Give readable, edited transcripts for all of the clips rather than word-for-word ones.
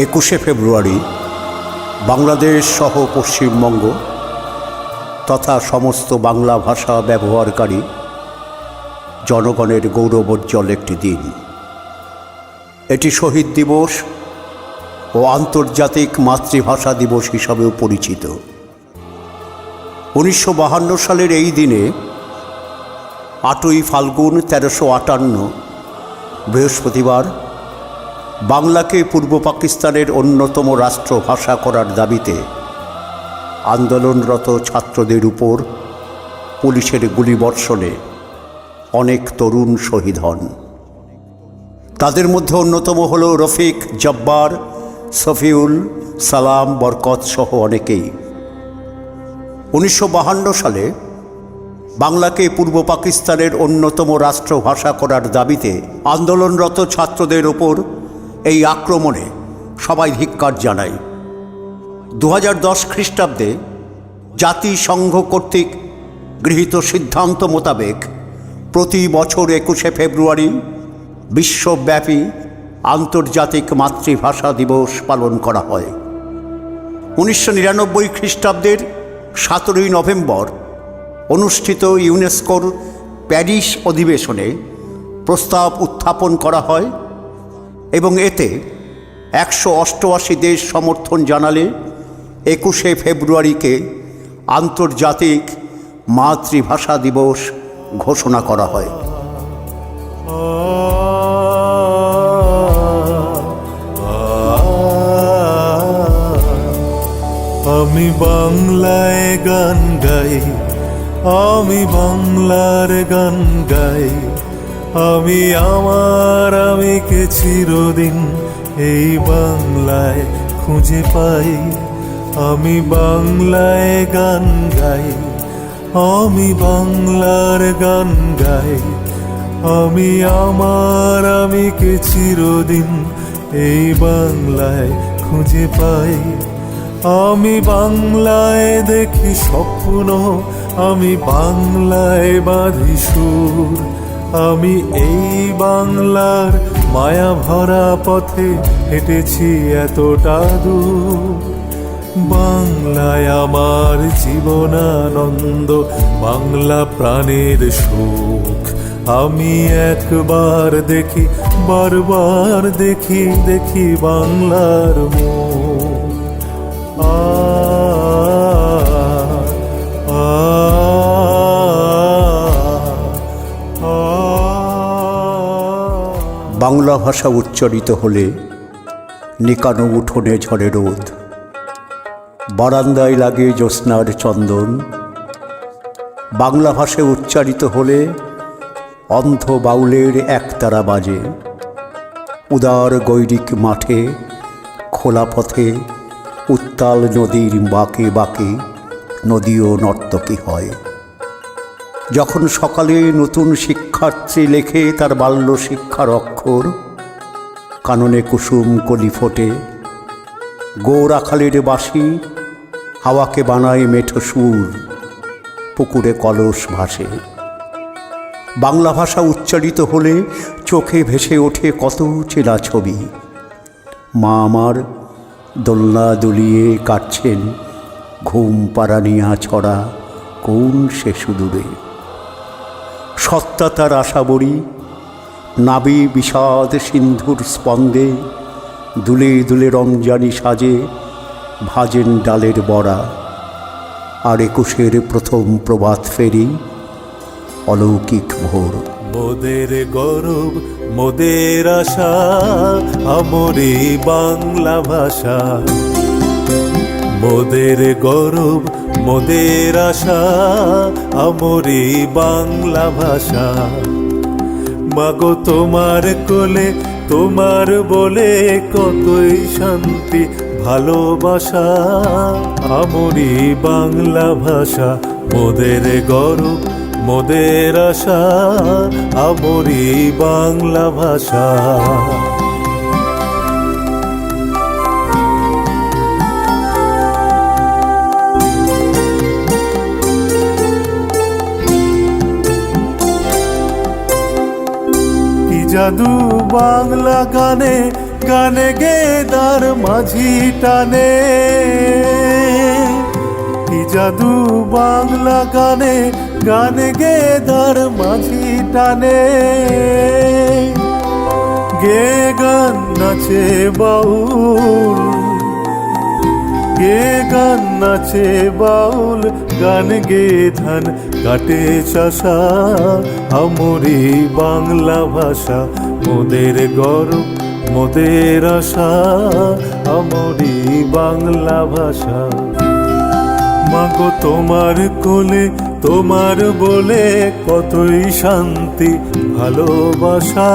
21শে ফেব্রুয়ারি বাংলাদেশ সহ পশ্চিমবঙ্গ তথা সমস্ত বাংলা ভাষা ব্যবহারকারী জনগণের গৌরবোজ্জ্বল একটি দিন। এটি শহীদ দিবস ও আন্তর্জাতিক মাতৃভাষা দিবস হিসাবেও পরিচিত। 1952 সালের এই দিনে 8ই ফাল্গুন 1358 বৃহস্পতিবার বাংলাকে পূর্ব পাকিস্তানের অন্যতম রাষ্ট্রভাষা করার দাবিতে আন্দোলনরত ছাত্রদের উপর পুলিশের গুলিবর্ষণে অনেক তরুণ শহীদ হন। তাদের মধ্যে অন্যতম হল রফিক, জব্বার, সফিউল, সালাম, বরকত সহ অনেকেই। 1952 সালে বাংলাকে পূর্ব পাকিস্তানের অন্যতম রাষ্ট্রভাষা করার দাবিতে আন্দোলনরত ছাত্রদের ওপর এই আক্রমণে সবাই ধিক্কার জানায়। 2010 খ্রিস্টাব্দে জাতিসংঘ কর্তৃক গৃহীত সিদ্ধান্ত মোতাবেক প্রতি বছর 21শে ফেব্রুয়ারি বিশ্বব্যাপী আন্তর্জাতিক মাতৃভাষা দিবস পালন করা হয়। 1999 খ্রিস্টাব্দের 17ই নভেম্বর অনুষ্ঠিত ইউনেস্কোর প্যারিস অধিবেশনে প্রস্তাব উত্থাপন করা হয় এবং এতে 188 দেশ সমর্থন জানালে 21শে ফেব্রুয়ারিকে আন্তর্জাতিক মাতৃভাষা দিবস ঘোষণা করা হয়। আমি বাংলায় গান গাই, আমি বাংলার গান গাই, আমি আমার আমিকে চিরদিন এই বাংলায় খুঁজে পাই। আমি বাংলায় গান গাই, আমি বাংলার গান গাই, আমি আমার আমিকে চিরদিন এই বাংলায় খুঁজে পাই। আমি বাংলায় দেখি স্বপ্ন, আমি বাংলায় বাঁধি সুর, আমি এই বাংলার মায়া ভরা পথে হেঁটেছি এতটা দূর। বাংলায় আমার জীবনানন্দ, বাংলা প্রাণের সুখ। আমি একবার দেখি, বারবার দেখি, দেখি বাংলার মুখ। বাংলা ভাষা উচ্চারিত হলে নিকানো উঠোনে ঝরে রোদ, বারান্দায় লাগে জ্যোৎস্নার চন্দন। বাংলা ভাষায় উচ্চারিত হলে অন্ধ বাউলের একতারা বাজে। উদার গৈরিক মাঠে, খোলা পথে, উত্তাল নদীর বাঁকে বাঁকে নদীও নর্তকী হয়। যখন সকালে নতুন শিক্ষার্থী লেখে তার বাল্য শিক্ষার অক্ষর, কাননে কুসুম কলি ফোটে, গৌরাখালের বাঁশি হাওয়াকে বানায় মেঠো সুর, পুকুরে কলস ভাসে। বাংলা ভাষা উচ্চারিত হলে চোখে ভেসে ওঠে কত চেনা ছবি। মা আমার দোলনা দুলিয়ে কাটছেন ঘুম পাড়ানিয়া ছড়া কোন সে সুদূরে। সত্তা তার আশাবরী, নাবি বিষাদ সিন্ধুর স্পন্দে, দুলে দুলে রমজানি সাজে ভাজেন ডালের বড়া। আর 21শের প্রথম প্রভাত ফেরি অলৌকিক ভোর। মোদের গৌরব, মোদের আশা, আমরি বাংলা ভাষা। মোদের গৌরব, মোদের আশা, আমরি বাংলা ভাষা। মাগো তোমার কোলে, তোমার বলে কতই শান্তি ভালোবাসা। আমরি বাংলা ভাষা, মোদের গৌরব, মোদের আশা, আমরি বাংলা ভাষা। জাদু বাংলা গানে, গানে গে দার মাঝি টানে, কি জাদু বাংলা গানে, গানে গে দার মাঝি টানে। গে গান নাচে বাউল, গে গান নাচে বাউল, গান গে ধান কাটে চাষা, আমরি বাংলা ভাষা মোদের গর্ব মোদের আশা, আমরি বাংলা ভাষা। মাগো তোমার কোলে তোমার বলে কতই শান্তি ভালোবাসা,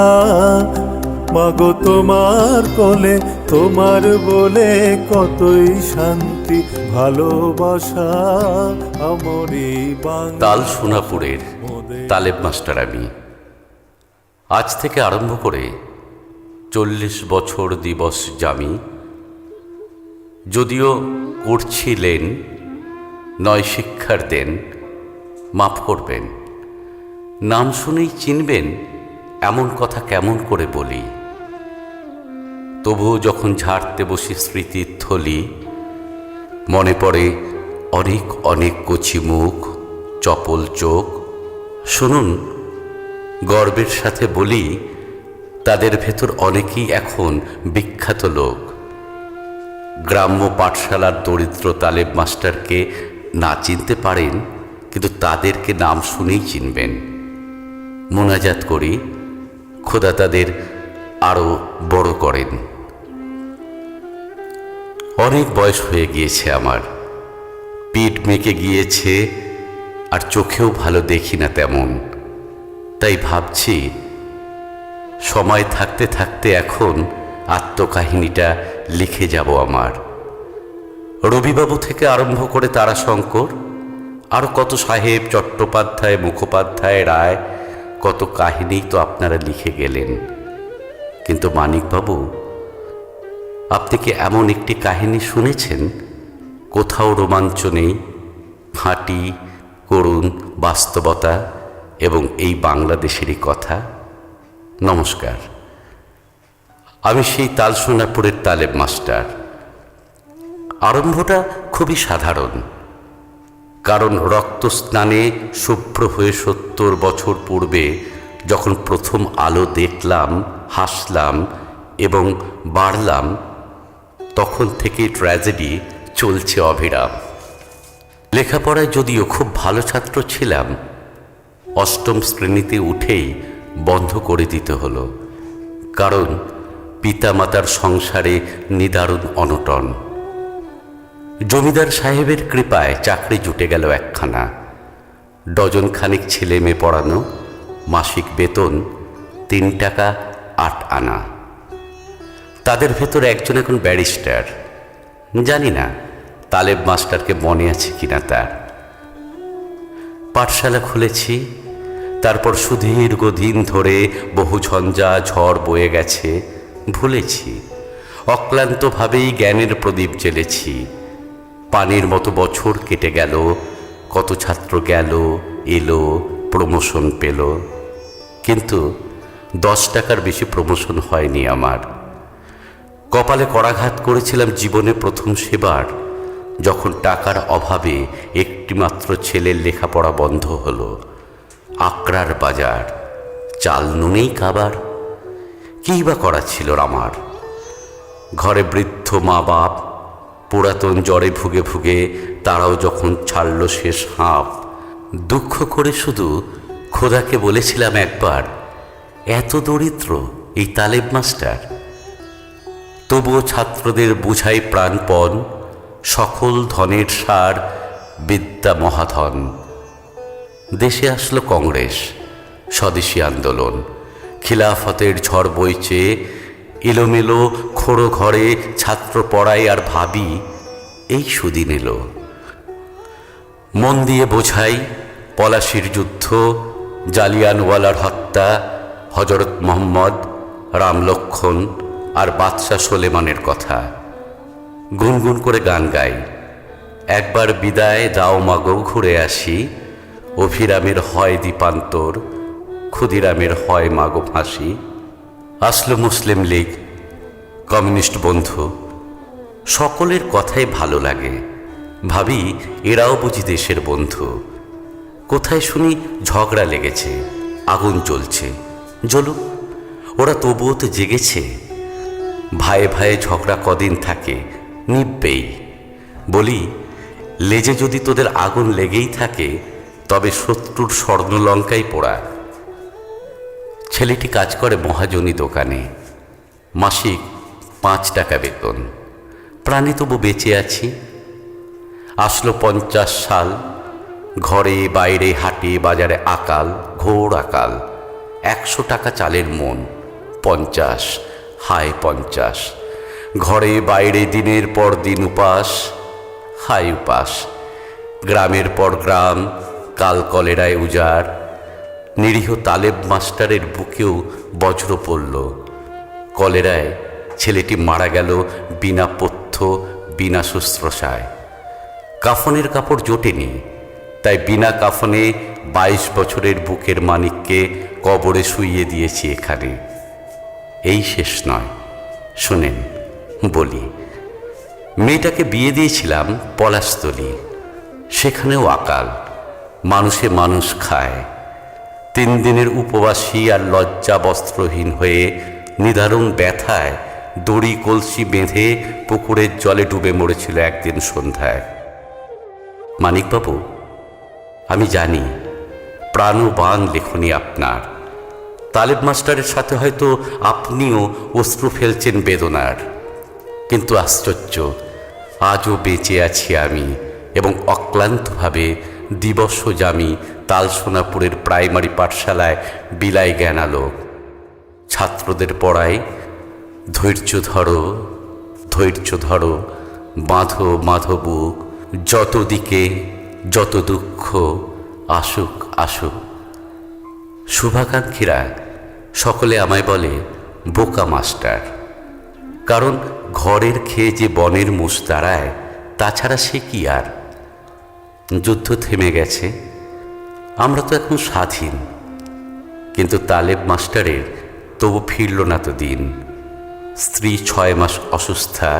মাগো তোমার কোলে তোমার বলে কতই শান্তি ভালোবাসা, আমরি বাংলা। তাল সোনাপুরের তালেব মাস্টার আমি। আজ থেকে আরম্ভ করে 40 বছর দিবস জামি, যদিও করছিলেন নয় শিক্ষার দেন, মাফ করবেন। নাম শুনেই চিনবেন এমন কথা কেমন করে বলি, তবুও যখন ঝাড়তে বসি স্মৃতির থলি, মনে পড়ে অনেক অনেক কচি মুখ, চপল চোখ। শুনুন, গর্বের সাথে বলি, তাদের ভেতর অনেকেই এখন বিখ্যাত লোক। গ্রাম্য পাঠশালার দরিদ্র তালেব মাস্টারকে না চিনতে পারেন, কিন্তু তাদেরকে নাম শুনেই চিনবেন। মোনাজাত করি, খোদা তাদের আরও বড় করেন। অনেক বয়স হয়ে গিয়েছে আমার, পিঠ মেকে গিয়েছে, আর চোখেও ভালো দেখি না তেমন। তাই ভাবছি সময় থাকতে থাকতে এখন আত্মকাহিনীটা লিখে যাব আমার। রবিবাবু থেকে আরম্ভ করে তারাশঙ্কর, আর কত সাহেব, চট্টোপাধ্যায়, মুখোপাধ্যায়, রায়, কত কাহিনী তো আপনারা লিখে গেলেন। কিন্তু মানিকবাবু, আপনি কি এমন একটি কাহিনী শুনেছেন কোথাও রোমাঞ্চ নেই, খাঁটি করুণ বাস্তবতা এবং এই বাংলাদেশেরই কথা? নমস্কার, আমি সেই তাল সোনাপুরের তালেব মাস্টার। আরম্ভটা খুবই সাধারণ, কারণ রক্তস্নানে শুভ্র হয়ে 70 বছর পূর্বে যখন প্রথম আলো দেখলাম, হাসলাম এবং বাড়লাম, তখন থেকে ট্র্যাজেডি চলছে অবিরাম। লেখাপড়ায় যদিও খুব ভালো ছাত্র ছিলাম, 8ম শ্রেণীতে উঠেই বন্ধ করে দিতে হলো, কারণ পিতামাতার সংসারে নিদারুণ অনটন। জমিদার সাহেবের কৃপায় চাকরি জুটে গেল একখানা, ডজনখানিক ছেলে মেয়ে পড়ানো, মাসিক বেতন 3 টাকা 8 আনা। তাদের ভেতর একজন এখন ব্যারিস্টার। জানি না তালেব মাস্টারকে মনে আছে কিনা তার। পাঠশালা খুলেছি, তারপর সুদীর্ঘদিন ধরে বহু ঝঞ্ঝা ঝড় বয়ে গেছে, ভুলেছি। অক্লান্তভাবেই জ্ঞানের প্রদীপ জ্বেলেছি। পানির মতো বছর কেটে গেল, কত ছাত্র গেল এলো, প্রমোশন পেল, কিন্তু 10 টাকার বেশি প্রমোশন হয়নি আমার। কপালে করাঘাত করেছিলাম জীবনে প্রথম সেবার, যখন টাকার অভাবে একটিমাত্র ছেলের লেখাপড়া বন্ধ হলো। আকরার বাজার, চাল নুনেই খাবার, কী বা করা ছিল আমার। ঘরে বৃদ্ধ মা বাপ, পুরাতন জ্বরে ভুগে ভুগে তারাও যখন ছাড়ল শেষ হাঁপ, দুঃখ করে শুধু খোদাকে বলেছিলাম একবার, এত দরিদ্র এই তালেব মাস্টার। তবুও ছাত্রদের বুঝাই প্রাণপণ, সকল ধনের সার বিদ্যা মহাধন। দেশে আসলো কংগ্রেস, স্বদেশী আন্দোলন, খিলাফতের ঝড় বইছে, এলোমেলো খোড়ো ঘরে ছাত্র পড়াই আর ভাবি এই সুদিন এলো। মন দিয়ে বোঝাই পলাশির যুদ্ধ, জালিয়ানওয়ালার হত্যা, হজরত মোহাম্মদ, রাম লক্ষ্মণ আর বাদশাহ সোলেমানের কথা। গুনগুন করে গান গাই, একবার বিদায় দাও মাগো ঘুরে আসি, অভিরামের হয় দীপান্তর, ক্ষুদিরামের হয় মাগো ফাঁসি। আসলো মুসলিম লীগ, কমিউনিস্ট বন্ধু, সকলের কথাই ভালো লাগে। ভাবি এরাও বুঝি দেশের বন্ধু। কোথায় শুনি ঝগড়া লেগেছে, আগুন জ্বলছে, জ্বলুক, ওরা তবুও তো জেগেছে। ভাইয়ে ভাইয়ে ঝগড়া কদিন থাকে, নিববেই। বলি, লেজে যদি তোদের আগুন লেগেই থাকে, তবে শত্রুর স্বর্ণলঙ্কাই পোড়া। ছেলেটি কাজ করে মহাজনী দোকানে, মাসিক 5 টাকা বেতন। প্রাণে তবু বেঁচে আছি। আসলো 50 সাল, ঘরে বাইরে হাটে বাজারে আকাল, ঘোর আকাল। 100 টাকা চালের মন, 50, হায় 50। ঘরে বাইরে দিনের পর দিন উপাস, হায় উপাস। গ্রামের পর গ্রাম, কাল কলেরায় উজাড়। নিরীহ তালেব মাস্টারের বুকেও বজ্র পড়ল। কলেরায় ছেলেটি মারা গেল বিনা পথ্য, বিনা শুশ্রূষায়। কাফনের কাপড় জোটেনি, তাই বিনা কাফনে 22 বছরের বুকের মানিককে কবরে শুইয়ে দিয়েছি এখানে। এই শেষ নয়, শোনেন বলি। মেয়েটাকে বিয়ে দিয়েছিলাম পলাশতলী, সেখানেও আকাল, মানুষে মানুষ খায়। 3 দিনের উপবাসী আর লজ্জা বস্ত্রহীন হয়ে নিদারুণ ব্যথায় দড়ি কলসি বেঁধে পুকুরের জলে ডুবে মরেছিল একদিন সন্ধ্যায়। মানিকবাবু, আমি জানি প্রাণবান লেখনী আপনার। তালেব মাস্টারের সাথে হয়তো আপনিও অশ্রু ফেলছেন বেদনার। কিন্তু আশ্চর্য, আজও বেঁচে আছি আমি, এবং অক্লান্তভাবে দিবসজামি তালসোনাপুরের প্রাইমারি পাঠশালায় বিলাই জ্ঞানালোক। ছাত্রদের পড়াই, ধৈর্য ধরো, ধৈর্য ধরো, বাঁধো বাঁধো বুক, যত দিকে যত দুঃখ আসুক আসুক। শুভাকাঙ্ক্ষীরা সকলে আমায় বলে বোকা মাস্টার, কারণ ঘরের খেয়ে যে বনের মুষ দাঁড়ায়, তাছাড়া সে কি আর। যুদ্ধ থেমে গেছে, আমরা তো এখন স্বাধীন। কিন্তু তালেব মাস্টারের তবু ফিরল না তো দিন। স্ত্রী 6 মাস অসুস্থা,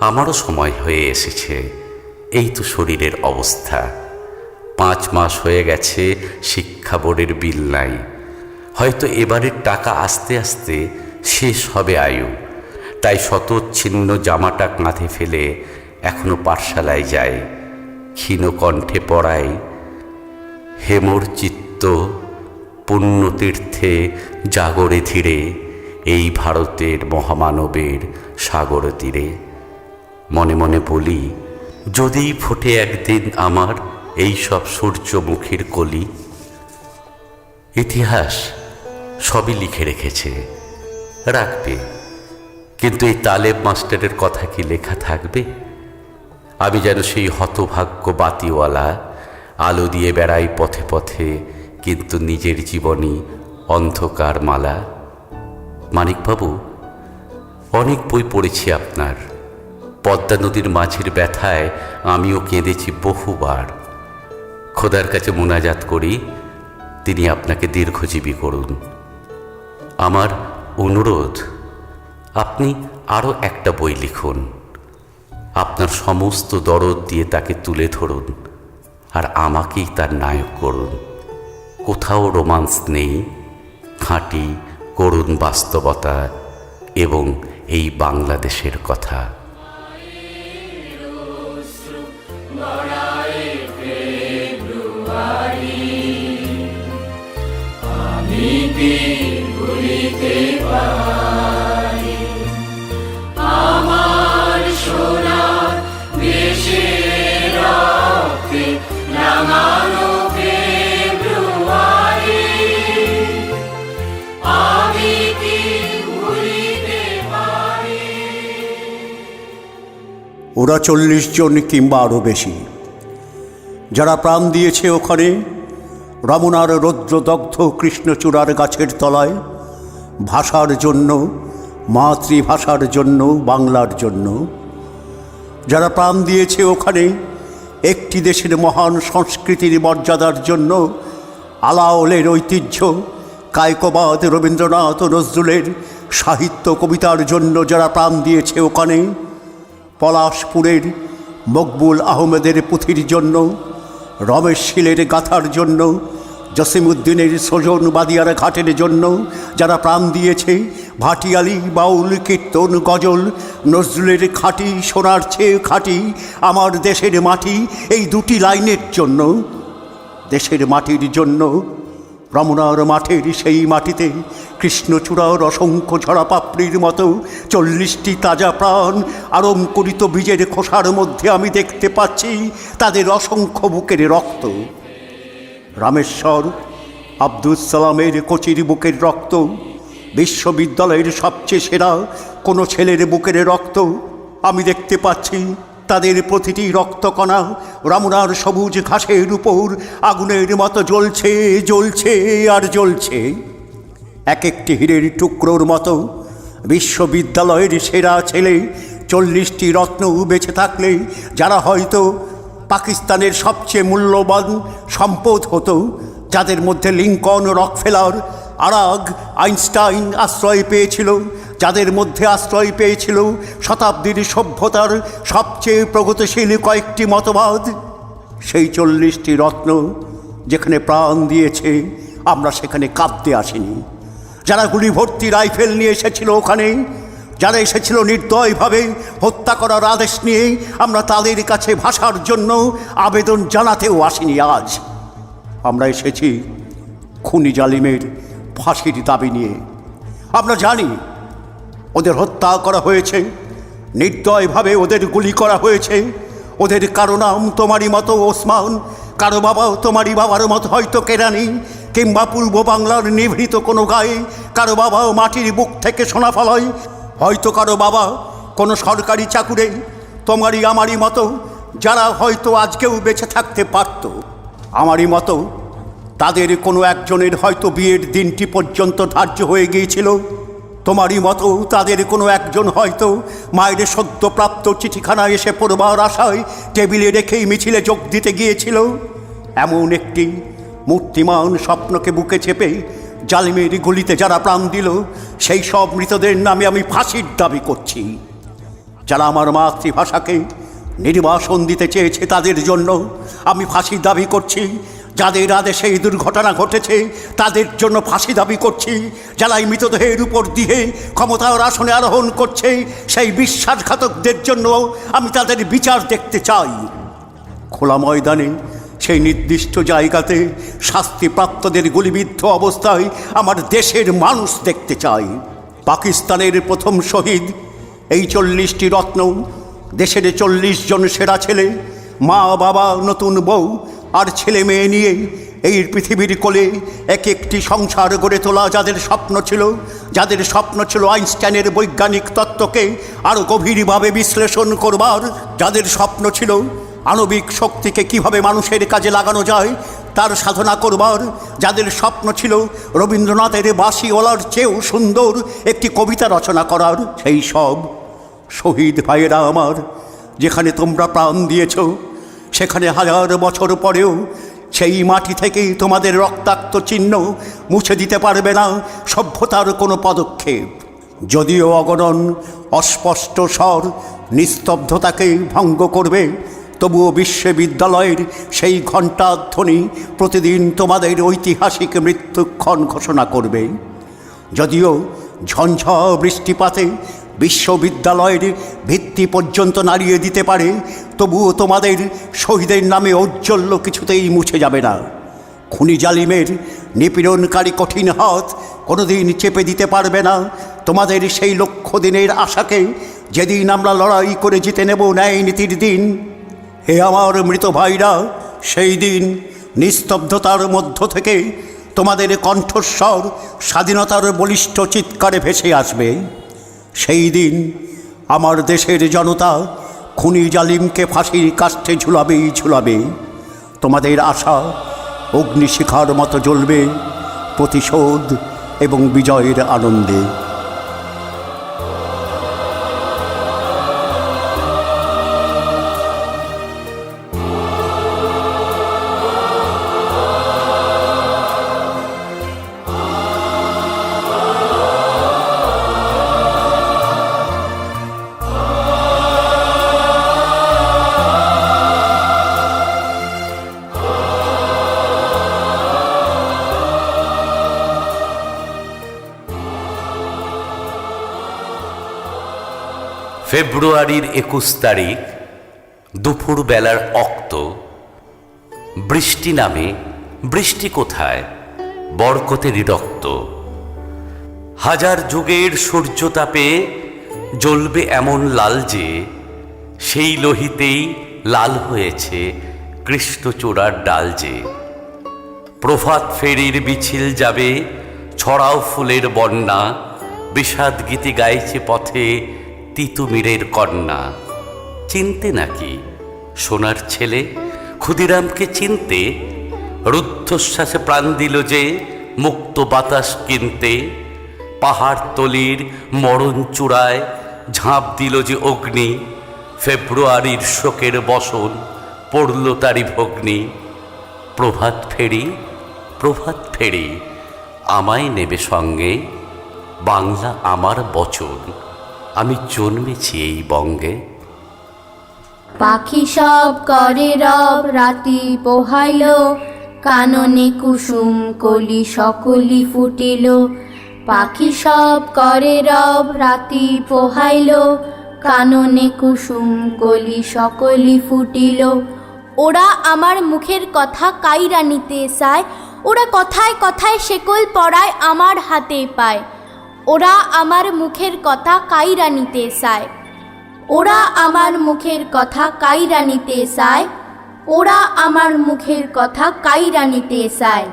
আমারও সময় হয়ে এসেছে। এই তো শরীরের অবস্থা। 5 মাস হয়ে গেছে, শিক্ষা বোর্ডের বিল নাই। হয়তো এবারের টাকা আস্তে আস্তে শেষ হবে আয়ু। তাই শতচ্ছিন্ন জামাটা কাঁধে ফেলে এখনো পাঠশালায় যাই, ক্ষীণ কণ্ঠে পড়াই। হেমর চিত্ত পুণ্যতীর্থে জাগরে ধীরে, এই ভারতের মহামানবের সাগর তীরে। মনে মনে বলি, যদিই ফোটে একদিন আমার এই সব সূর্যমুখীর কলি। ইতিহাস সবই লিখে রেখেছে, রাখবে। কিন্তু এই তালেব মাস্টারের কথা কি লেখা থাকবে? আমি যেন সেই হতভাগ্য বাতিওয়ালা, আলো দিয়ে বেড়াই পথে পথে, কিন্তু নিজের জীবনই অন্ধকার মালা। মানিকবাবু, অনেক বই পড়েছি আপনার। পদ্মা নদীর মাঝের ব্যথায় আমিও কেঁদেছি বহুবার। খোদার কাছে মোনাজাত করি, তিনি আপনাকে দীর্ঘজীবী করুন। আমার অনুরোধ, আপনি আরও একটা বই লিখুন। আপনার সমস্ত দরদ দিয়ে তাকে তুলে ধরুন, আর আমাকেই তার নায়ক করুন। কোথাও রোমান্স নেই, খাঁটি করুণ বাস্তবতা এবং এই বাংলাদেশের কথা। আমার সোনার দেশের রক্তে রাঙানো ফেব্রুয়ারি, আমি কি ভুলিতে পারি। ওরা 40 জন কিংবা আরও বেশি, যারা প্রাণ দিয়েছে ওখানে রমনার রৌদ্রদগ্ধ কৃষ্ণচূড়ার গাছের তলায়, ভাষার জন্য, মাতৃভাষার জন্য, বাংলার জন্য। যারা প্রাণ দিয়েছে ওখানে একটি দেশের মহান সংস্কৃতির মর্যাদার জন্য, আলাওলের ঐতিহ্য, কায়কবাদ, রবীন্দ্রনাথ ও নজরুলের সাহিত্য কবিতার জন্য যারা প্রাণ দিয়েছে ওখানে, পলাশপুরের মকবুল আহমেদের পুঁথির জন্য, রমেশ শীলের গাথার জন্য, জসিমউদ্দিনের সজন বাদিয়ার ঘাটের জন্য যারা প্রাণ দিয়েছে, ভাটিয়ালি, বাউল, কীর্তন, গজল, নজরুলের খাঁটি, সোনার চেয়ে খাঁটি আমার দেশের মাটি, এই দুটি লাইনের জন্য, দেশের মাটির জন্য, রমনার মাঠের সেই মাটিতে কৃষ্ণচূড়ার অসংখ্য ঝরা পাপড়ির মতো 40টি তাজা প্রাণ আরঙ্কুরিত বীজের খোসার মধ্যে আমি দেখতে পাচ্ছি তাদের অসংখ্য বুকের রক্ত। রামেশ্বর আব্দুল সালামের কচির বুকের রক্ত, বিশ্ববিদ্যালয়ের সবচেয়ে সেরা কোনো ছেলের বুকের রক্ত আমি দেখতে পাচ্ছি। তাদের প্রতিটি রক্তকণা রমনার সবুজ ঘাসের উপর আগুনের মতো জ্বলছে, জ্বলছে আর জ্বলছে। এক একটি হীরের টুকরোর মতো বিশ্ববিদ্যালয়ের সেরা ছেলে 40টি রত্ন বেঁচে থাকলে যারা হয়তো পাকিস্তানের সবচেয়ে মূল্যবান সম্পদ হতো, যাদের মধ্যে লিঙ্কন, রকফেলার, আরাগ, আইনস্টাইন আশ্রয় পেয়েছিল, যাদের মধ্যে আশ্রয় পেয়েছিল শতাব্দীর সভ্যতার সবচেয়ে প্রগতিশীল কয়েকটি মতবাদ, সেই 40টি রত্ন যেখানে প্রাণ দিয়েছে আমরা সেখানে কাঁদতে আসিনি। যারা গুলি ভর্তি রাইফেল নিয়ে এসেছিল ওখানে, যারা এসেছিল নির্দয়ভাবে হত্যা করার আদেশ নিয়ে, আমরা তাদের কাছে ভাষার জন্য আবেদন জানাতেও আসিনি। আজ আমরা এসেছি খুনি জালিমের ফাঁসির দাবি নিয়ে। আমরা জানি ওদের হত্যা করা হয়েছে, নির্দয়ভাবে ওদের গুলি করা হয়েছে। ওদের কারো নাম তোমারই মতো ওসমান, কারো বাবা তোমারই বাবার মতো হয়তো কেরানি, কিংবা পূর্ব বাংলার নিভৃত কোনো গায়ে কারো বাবা মাটির বুক থেকে সোনা ফলায়, হয়তো কারো বাবা কোনো সরকারি চাকুরে তোমারই আমারই মতো, যারা হয়তো আজকেও বেঁচে থাকতে পারত। আমারই মতো তাদের কোনো একজনের হয়তো বিয়ের দিনটি পর্যন্ত ধার্য হয়ে গিয়েছিল। তোমারই মতো তাদের কোনো একজন হয়তো মায়ের সদ্যপ্রাপ্ত চিঠিখানা এসে পড়বার আশায় টেবিলে রেখেই মিছিলে যোগ দিতে গিয়েছিল। এমন একটি মূর্তিমান স্বপ্নকে বুকে চেপে জালিমের গুলিতে যারা প্রাণ দিল, সেই সব মৃতদের নামে আমি ফাঁসির দাবি করছি। যারা আমার মাতৃভাষাকে নির্বাসন দিতে চেয়েছে তাদের জন্য আমি ফাঁসির দাবি করছি। যাদের আদেশে এই দুর্ঘটনা ঘটেছে তাদের জন্য ফাঁসি দাবি করছি। যারা এই মৃতদেহের উপর দিয়ে ক্ষমতার আসনে আরোহণ করছে সেই বিশ্বাসঘাতকদের জন্য আমি তাদের বিচার দেখতে চাই। খোলা ময়দানে সেই নির্দিষ্ট জায়গাতে শাস্তিপ্রাপ্তদের গুলিবিদ্ধ অবস্থায় আমার দেশের মানুষ দেখতে চাই। পাকিস্তানের প্রথম শহীদ এই 40টি রত্ন, দেশের 40 জন সেরা ছেলে, মা বাবা, নতুন বউ আর ছেলে মেয়ে নিয়ে এই পৃথিবীর কোলে এক একটি সংসার গড়ে তোলা, যাদের স্বপ্ন ছিল আইনস্টাইনের বৈজ্ঞানিক তত্ত্বকে আরও গভীরভাবে বিশ্লেষণ করবার, যাদের স্বপ্ন ছিল আণবিক শক্তিকে কিভাবে মানুষের কাজে লাগানো যায় তার সাধনা করবার, যাদের স্বপ্ন ছিল রবীন্দ্রনাথের বাঁশিওয়ালার চেয়েও সুন্দর একটি কবিতা রচনা করার, সেই সব শহীদ ভাইয়েরা আমার, যেখানে তোমরা প্রাণ দিয়েছ সেখানে 1000 বছর পরেও সেই মাটি থেকেই তোমাদের রক্তাক্ত চিহ্ন মুছে দিতে পারবে না সভ্যতার কোনো পদক্ষেপ। যদিও অগণন অস্পষ্ট স্বর নিস্তব্ধতাকে ভঙ্গ করবে, তবুও বিশ্ববিদ্যালয়ের সেই ঘণ্টাধ্বনি প্রতিদিন তোমাদের ঐতিহাসিক মৃত্যুক্ষণ ঘোষণা করবে। যদিও ঝঞ্ঝা বৃষ্টিপাতে বিশ্ববিদ্যালয়ের ভিত্তি পর্যন্ত নাড়িয়ে দিতে পারে, তবুও তোমাদের শহীদের নামে ঔজ্জ্বল্য কিছুতেই মুছে যাবে না। খুনি জালিমের নিপীড়নকারী কঠিন হাত কোনোদিন চেপে দিতে পারবে না তোমাদের সেই লক্ষ দিনের আশাকে, যেদিন আমরা লড়াই করে জিতে নেব ন্যায় নীতির দিন। হে আমার মৃত ভাইরা, সেই দিন নিস্তব্ধতার মধ্য থেকে তোমাদের কণ্ঠস্বর স্বাধীনতার বলিষ্ঠ চিৎকারে ভেসে আসবে। সেই দিন আমার দেশের জনতা খুনি জালিমকে ফাঁসির কাষ্ঠে ঝুলাবে। তোমাদের আশা অগ্নিশিখার মতো জ্বলবে প্রতিশোধ এবং বিজয়ের আনন্দে। ফেব্রুয়ারির 21 তারিখ দুপুর বেলার অক্ত। বৃষ্টি নামে, বৃষ্টি কোথায়? বরকতেরই রক্ত। হাজার যুগের সূর্যতাপে জ্বলবে এমন লাল যে, সেই লোহিতেই লাল হয়েছে কৃষ্ণচূড়ার ডাল যে। প্রভাত ফেরির মিছিল যাবে, ছড়াও ফুলের বন্যা, বিষাদ গীতি গাইছে পথে তিতুমিরের কন্যা। চিনতে নাকি সোনার ছেলে ক্ষুদিরামকে চিনতে? রুদ্ধশ্বাসে প্রাণ দিল যে মুক্ত বাতাস কিনতে। পাহাড় তলির মরণ চূড়ায় ঝাঁপ দিল যে অগ্নি। ফেব্রুয়ারির শোকের বসন পড়ল তারি ভগ্নি। প্রভাত ফেরি, প্রভাত ফেরি, আমায় নেবে সঙ্গে, বাংলা আমার বচন, আমি জন্মেছি এই বঙ্গে। পাখি সব করে রব, রাতি পোহাইল, কাননে কুসুম কলি সকলি ফুটিল। পাখি সব করে রব, রাতি পোহাইল, কাননে কুসুম কলি সকলি ফুটিল। ওরা আমার মুখের কথা কাইরা নিতে চায়, ওরা কথায় কথায় শেকল পরায় আমার হাতে পায়। ওরা আমার মুখের কথা কাইরা নিতে চায়, ওরা আমার মুখের কথা কাইরা নিতে চায়, ওরা আমার মুখের কথা কাইরা নিতে চায়।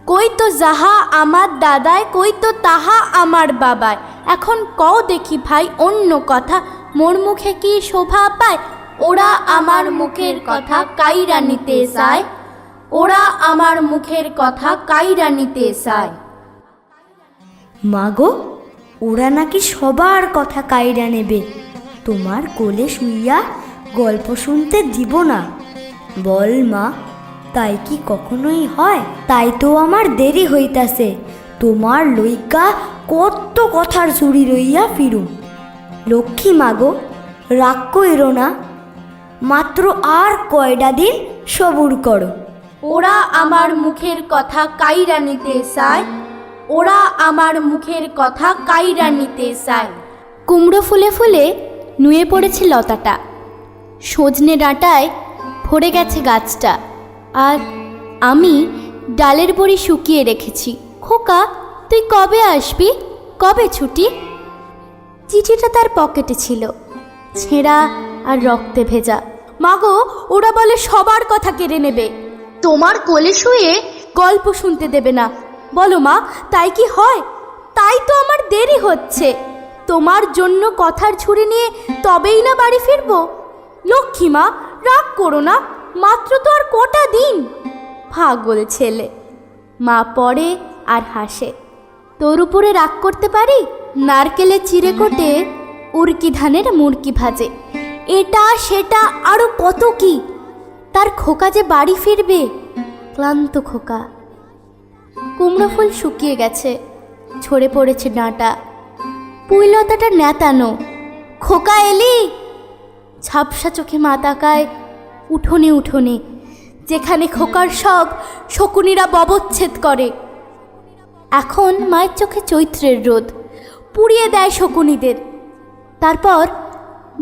কই তো যাহা আমার দাদায়, কই তো তাহা আমার বাবায়। এখন কও দেখি ভাই অন্য কথা, মোর মুখে কি শোভা পায়? ওরা আমার মুখের কথা কাইরা নিতে চায়, ওরা আমার মুখের কথা কাইরা নিতে চায়। মাগো, ওরা নাকি সবার কথা কাইরা নেবে, তোমার কোলে শুইয়া গল্প শুনতে দিব না। বল মা, তাই কি কখনোই হয়? তাই তো আমার দেরি হইতাছে, তোমার লইকা কত কথার চুরি রইয়া ফিরুম। লক্ষ্মী মাগো, রাগ কইরো না, মাত্র আর কয়টা দিন সবুর করো। ওরা আমার মুখের কথা কাইরা নিতে চায়, ওরা আমার মুখের কথা কাইরা নিতে চায়। কুমড়ো ফুলে ফুলে নুয়ে পড়েছে লতাটা, সজনে ডাঁটায় ভরে গেছে গাছটা, আর আমি ডালের বড়ি শুকিয়ে রেখেছি। খোকা, তুই কবে আসবি? কবে ছুটি? চিঠিটা তার পকেটে ছিল, ছেঁড়া আর রক্তে ভেজা। মাগো, ওরা বলে সবার কথা কেড়ে নেবে, তোমার কোলে শুয়ে গল্প শুনতে দেবে না। বলো মা, তাই কি হয়? তাই তো আমার দেরি হচ্ছে, তোমার জন্য কথার ঝুড়ি নিয়ে তবেই না বাড়ি ফিরবো। লক্ষ্মী মা, রাগ করো না, মাত্র তো আর কটা দিন। পাগল ছেলে। মা পড়ে আর হাসে। তোর উপরে রাগ করতে পারি? নারকেলে চিড়ে কোটে উড়কি ধানের মুড়কি ভাজে, এটা সেটা আরো কত কি। তার খোকা যে বাড়ি ফিরবে, ক্লান্ত খোকা। কুমড়ো ফুল শুকিয়ে গেছে, ঝরে পড়েছে ডাঁটা, পুইলতাটা নেতানো। খোকা এলি? ঝাপসা চোখে মা তাকায় উঠোনে উঠোনে, যেখানে খোকার সব শকুনিরা ববচ্ছেদ করে। এখন মায়ের চোখে চৈত্রের রোদ পুড়িয়ে দেয় শকুনিদের। তারপর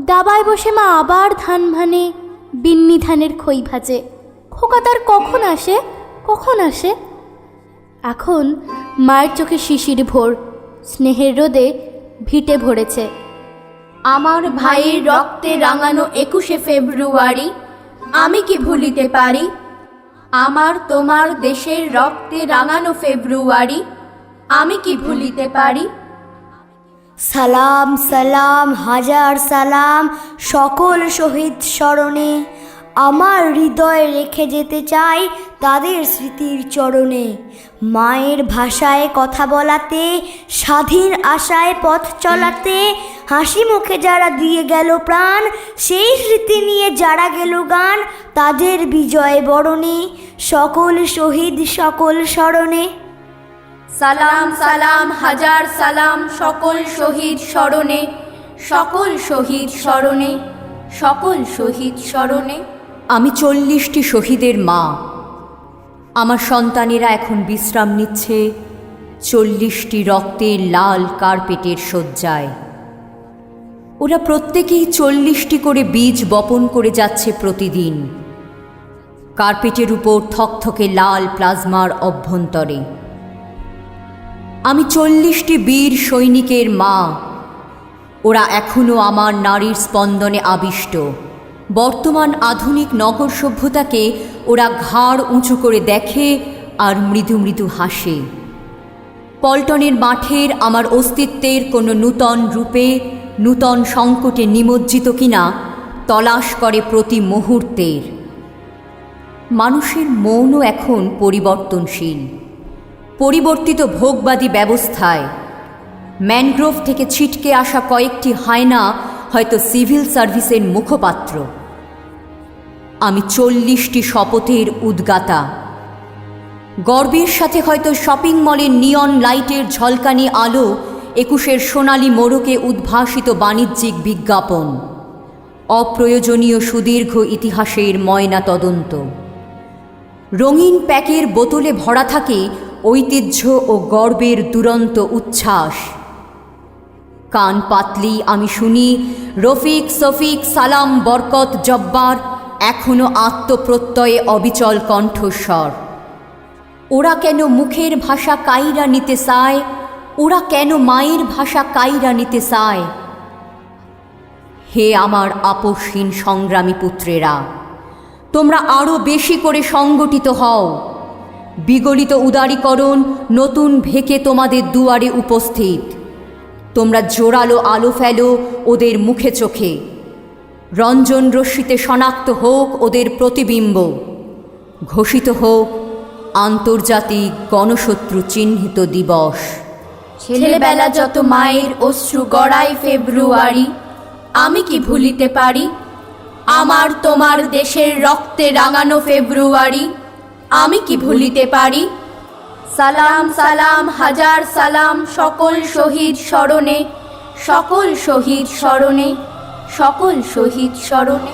দাবায় বসে মা আবার ধান ভানে, বিন্নি ধানের খই ভাজে। খোকা তার কখন আসে, কখন আসে? এখন মায়ের চোখে শিশির ভোর, স্নেহের রোদে ভিটে ভরেছে। আমার ভাইয়ের রক্তে রাঙানো 21শে ফেব্রুয়ারি আমি কি ভুলিতে পারি? আমার তোমার দেশের রক্তে রাঙানো ফেব্রুয়ারি আমি কি ভুলিতে পারি? সালাম সালাম হাজার সালাম সকল শহীদ স্মরণে, আমার হৃদয়ে রেখে যেতে চাই তাদের স্মৃতির চরণে। মায়ের ভাষায় কথা বলাতে, স্বাধীন আশায় পথ চলাতে, হাসি মুখে যারা দিয়ে গেল প্রাণ, সেই স্মৃতি নিয়ে যারা গেল গান, তাদের বিজয় বরণে সকল শহীদ সকল স্মরণে। সালাম সালাম হাজার সালাম সকল শহীদ স্মরণে, সকল শহীদ স্মরণে, সকল শহীদ স্মরণে। আমি 40টি শহীদের মা। আমার সন্তানেরা এখন বিশ্রাম নিচ্ছে 40টি রক্তের লাল কার্পেটের শয্যায়। ওরা প্রত্যেকেই 40টি করে বীজ বপন করে যাচ্ছে প্রতিদিন কার্পেটের উপর থকথকে লাল প্লাজমার অভ্যন্তরে। আমি 40টি বীর সৈনিকের মা। ওরা এখনও আমার নারীর স্পন্দনে আবিষ্ট। বর্তমান আধুনিক নগর সভ্যতাকে ওরা ঘাড় উঁচু করে দেখে আর মৃদু মৃদু হাসে। পল্টনের মাঠের আমার অস্তিত্বের কোনো নূতন রূপে নূতন সংকটে নিমজ্জিত কিনা তলাশ করে প্রতি মুহূর্তের। মানুষের মনও এখন পরিবর্তনশীল। পরিবর্তিত ভোগবাদী ব্যবস্থায় ম্যানগ্রোভ থেকে ছিটকে আসা কয়েকটি হায়না হয়তো সিভিল সার্ভিসের মুখপাত্র। আমি 40টি শপথের উদ্গাতা। গর্বের সাথে হয়তো শপিং মলের নিয়ন লাইটের ঝলকানি আলো 21-এর সোনালি মোড়কে উদ্ভাসিত বাণিজ্যিক বিজ্ঞাপন, অপ্রয়োজনীয় সুদীর্ঘ ইতিহাসের ময়না তদন্ত। রঙিন প্যাকের বোতলে ভরা থাকে ঐতিহ্য ও গর্বের দুরন্ত উচ্ছ্বাস। কান পাতলি আমি শুনি রফিক, সফিক, সালাম, বরকত, জব্বার এখনো আত্মপ্রত্যয়ে অবিচল কণ্ঠস্বর। ওরা কেন মুখের ভাষা কাইরা নিতে চায়? ওরা কেন মায়ের ভাষা কাইরা নিতে চায়? হে আমার আপসহীন সংগ্রামী পুত্রেরা, তোমরা আরও বেশি করে সংগঠিত হও। বিগলিত উদারীকরণ নতুন ভেকে তোমাদের দুয়ারে উপস্থিত। তোমরা জোরালো আলো ফেলো ওদের মুখে চোখে। রঞ্জন রশ্মিতে শনাক্ত হোক ওদের প্রতিবিম্ব। ঘোষিত হোক আন্তর্জাতিক গণশত্রু চিহ্নিত দিবস। ছেলেবেলা যত মায়ের অশ্রু গড়ায় ফেব্রুয়ারি, আমি কি ভুলিতে পারি? আমার তোমার দেশের রক্তে রাঙানো ফেব্রুয়ারি, আমি কি ভুলিতে পারি? সালাম সালাম হাজার সালাম সকল শহীদ স্মরণে, সকল শহীদ স্মরণে, সকল শহীদ স্মরণে।